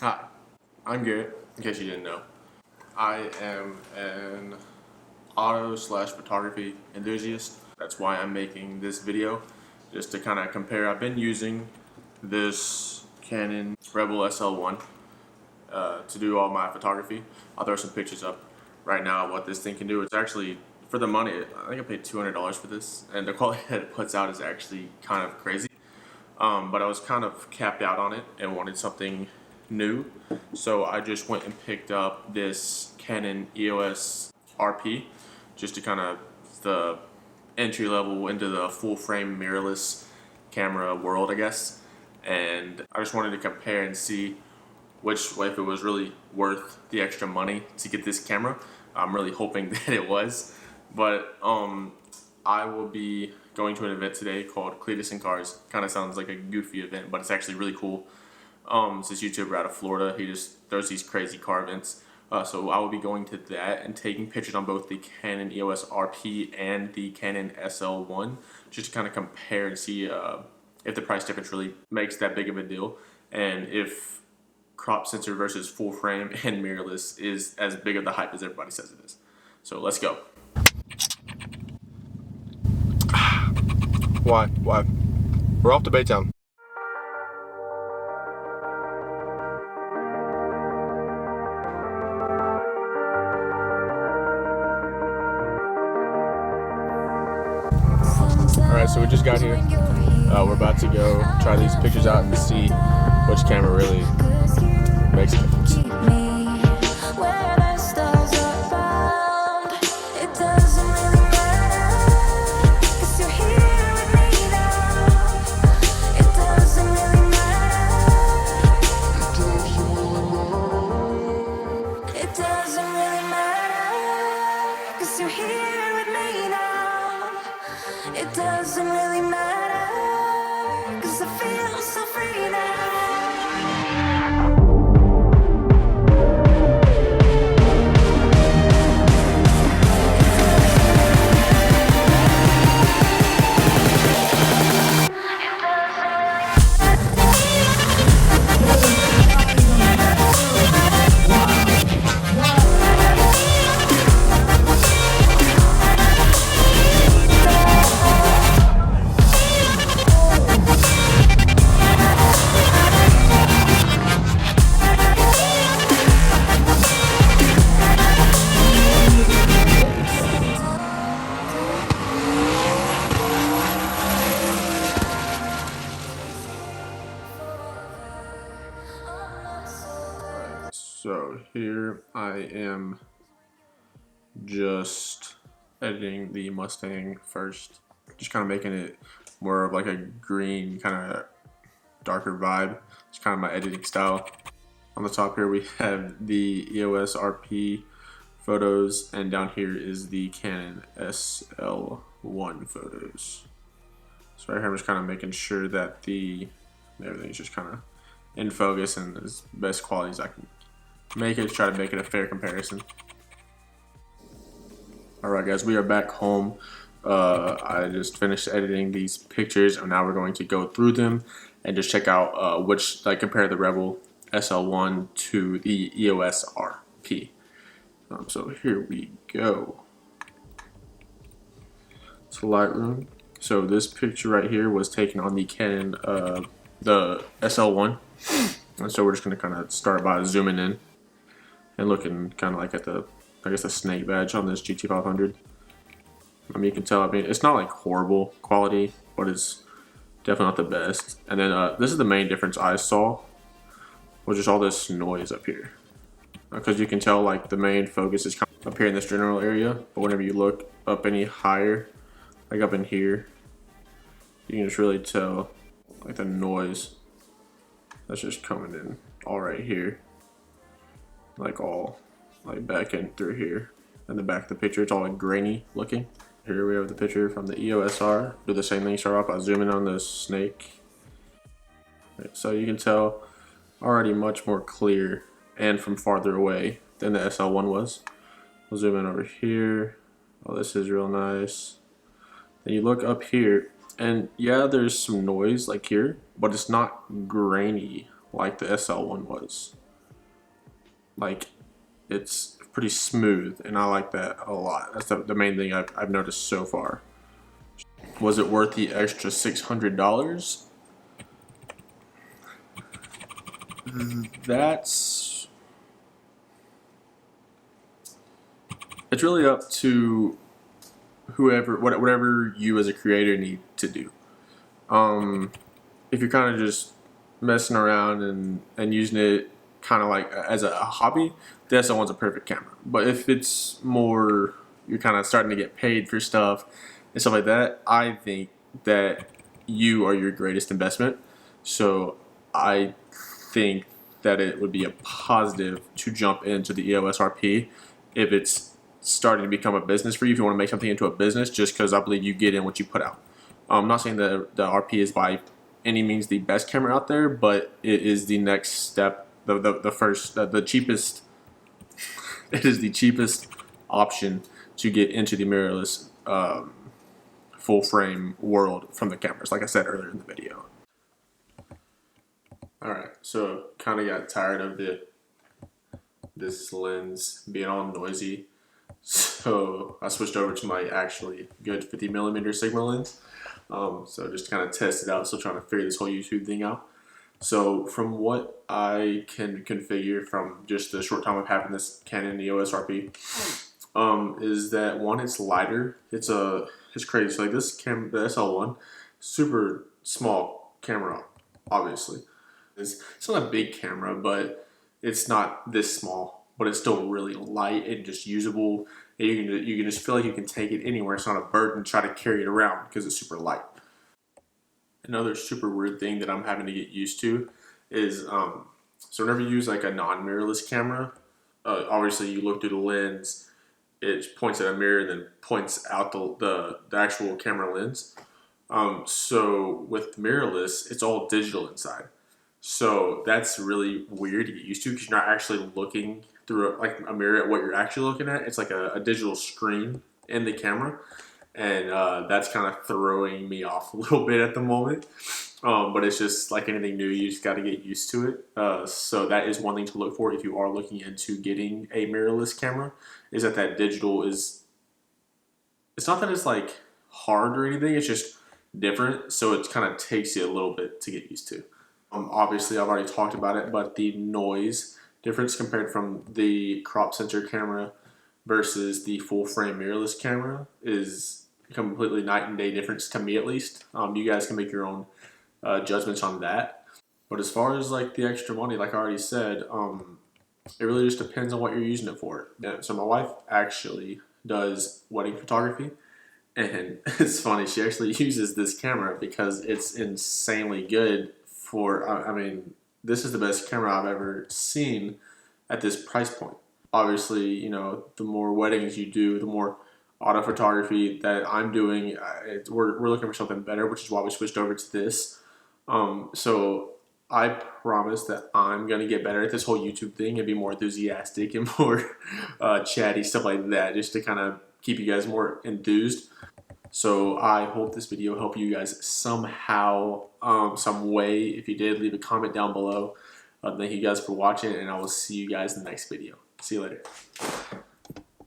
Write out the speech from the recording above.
Hi, I'm Garrett, in case you didn't know. I am an auto/photography enthusiast. That's why I'm making this video, just to kind of compare. I've been using this Canon Rebel SL1 to do all my photography. I'll throw some pictures up right now of what this thing can do. It's actually, for the money, I think I paid $200 for this, and the quality that it puts out is actually kind of crazy. But I was kind of capped out on it and wanted something new, so I just went and picked up this Canon EOS RP just to kind of the entry level into the full frame mirrorless camera world, I guess. And I just wanted to compare and see if it was really worth the extra money to get this camera. I'm really hoping that it was, but I will be going to an event today called Cletus and Cars. Kind of sounds like a goofy event, but it's actually really cool. It's this YouTuber out of Florida. He just throws these crazy car events. So I will be going to that and taking pictures on both the Canon EOS RP and the Canon SL1, just to kind of compare and see if the price difference really makes that big of a deal, and if crop sensor versus full frame and mirrorless is as big of the hype as everybody says it is. So let's go. Why? We're off to Baytown. Alright, so we just got here. We're about to go try these pictures out and see which camera really makes a difference. It doesn't really matter, 'cause I feel so free now. So here I am just editing the Mustang first, just kind of making it more of like a green, kind of darker vibe. It's kind of my editing style. On the top here we have the EOS RP photos, and down here is the Canon SL1 photos. So right here I'm just kind of making sure that everything's just kind of in focus and as best quality as I can make it, try to make it a fair comparison. Alright guys, we are back home. I just finished editing these pictures, and now we're going to go through them and just check out compare the Rebel SL1 to the EOS RP. So here we go. It's Lightroom. So this picture right here was taken on the Canon, the SL1. And so we're just going to kind of start by zooming in and looking kind of like at the, I guess, the snake badge on this GT500. I mean, you can tell, I mean, it's not like horrible quality, but it's definitely not the best. And then this is the main difference I saw, was just all this noise up here. Because you can tell like the main focus is kind of up here in this general area, but whenever you look up any higher, like up in here, you can just really tell like the noise that's just coming in all right here. Like all like back in through here. In the back of the picture, it's all like grainy looking. Here we have the picture from the EOS R. Do the same thing, start off by zooming on the snake. Right, so you can tell already much more clear and from farther away than the SL1 was. We'll zoom in over here. Oh, this is real nice. Then you look up here, and yeah, there's some noise like here, but it's not grainy like the SL1 was. Like, it's pretty smooth, and I like that a lot. That's the main thing I've noticed so far. Was it worth the extra $600? It's really up to whatever you as a creator need to do. If you're kind of just messing around and using it kind of like as a hobby, the SL1's a perfect camera. But if it's more, you're kind of starting to get paid for stuff and stuff like that, I think that you are your greatest investment. So I think that it would be a positive to jump into the EOS RP if it's starting to become a business for you. If you want to make something into a business, just because I believe you get in what you put out. I'm not saying that the RP is by any means the best camera out there, but it is the next step, the cheapest. It is the cheapest option to get into the mirrorless full frame world from the cameras, like I said earlier in the video. Alright, so kind of got tired of this lens being all noisy, so I switched over to my actually good 50mm Sigma lens. So just kind of test it out, still trying to figure this whole YouTube thing out. So from what I can configure from just the short time I've had in this Canon EOS RP, is that one, it's lighter. It's crazy. So like this camera, the SL1, super small camera, obviously. It's not a big camera, but it's not this small, but it's still really light and just usable. And you can just feel like you can take it anywhere. It's not a burden to try to carry it around because it's super light. Another super weird thing that I'm having to get used to is, so whenever you use like a non-mirrorless camera, obviously you look through the lens, it points at a mirror and then points out the actual camera lens. So with mirrorless, it's all digital inside. So that's really weird to get used to because you're not actually looking through like a mirror at what you're actually looking at. It's like a digital screen in the camera, and that's kind of throwing me off a little bit at the moment. But it's just like anything new, you just got to get used to it. So that is one thing to look for if you are looking into getting a mirrorless camera, is that digital is, it's not that it's like hard or anything, it's just different. So it kind of takes you a little bit to get used to. Obviously, I've already talked about it, but the noise difference compared from the crop sensor camera versus the full frame mirrorless camera is completely night and day difference to me, at least. You guys can make your own judgments on that. But as far as like the extra money, like I already said, it really just depends on what you're using it for. Yeah, so my wife actually does wedding photography, and it's funny, she actually uses this camera because it's insanely good for, I mean, this is the best camera I've ever seen at this price point. Obviously, you know, the more weddings you do, the more auto photography that I'm doing, we're looking for something better, which is why we switched over to this. So I promise that I'm going to get better at this whole YouTube thing and be more enthusiastic and more chatty, stuff like that, just to kind of keep you guys more enthused. So I hope this video helped you guys somehow, some way. If you did, leave a comment down below. Thank you guys for watching, and I will see you guys in the next video. See you later.